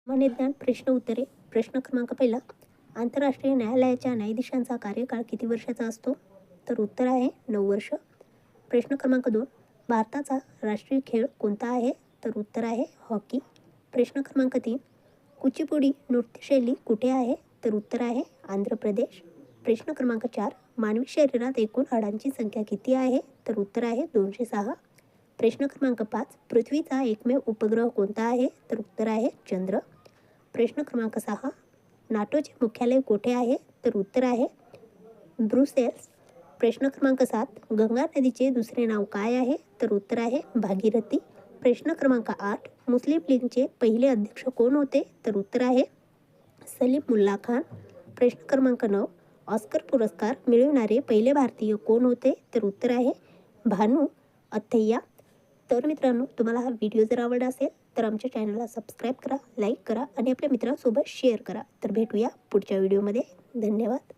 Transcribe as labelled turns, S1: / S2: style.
S1: सामान्य ज्ञान प्रश्न उत्तरे. प्रश्न क्रमांक पहिला. आंतरराष्ट्रीय न्यायालयाच्या न्यायाधीशांचा कार्यकाळ किती वर्षाचा असतो? तर उत्तर आहे 9 वर्ष. प्रश्न क्रमांक 2. भारताचा राष्ट्रीय खेळ कोणता आहे? तर उत्तर आहे हॉकी. प्रश्न क्रमांक 3. कुचिपुडी नृत्यशैली कुठे आहे? तर उत्तर आहे आंध्र प्रदेश. प्रश्न क्रमांक 4. मानवी शरीरात एकूण हाडांची संख्या किती आहे? तर उत्तर आहे 206. प्रश्न क्रमांक 5. पृथ्वीचा एकमेव उपग्रह कोणता आहे? तर उत्तर आहे चंद्र. प्रश्न क्रमांक 6. नाटोचे मुख्यालय कोठे आहे? तर उत्तर आहे ब्रुसेल्स. प्रश्न क्रमांक 7. गंगा नदीचे दुसरे नाव काय आहे? तर उत्तर आहे भागीरथी. प्रश्न क्रमांक 8. मुस्लिम लीगचे पहिले अध्यक्ष कोण होते? तर उत्तर आहे सलीमुल्ला खान. प्रश्न क्रमांक 9. ऑस्कर पुरस्कार मिळवणारे पहिले भारतीय कोण होते? तर उत्तर आहे भानू अथय्या. तर मित्रांनो, तुम्हाला हा व्हिडिओ जर आवडला असेल तर आमच्या चॅनलला सबस्क्राईब करा, लाईक करा आणि आपल्या मित्रांसोबत शेअर करा. तर भेटूया पुढच्या व्हिडिओमध्ये. धन्यवाद.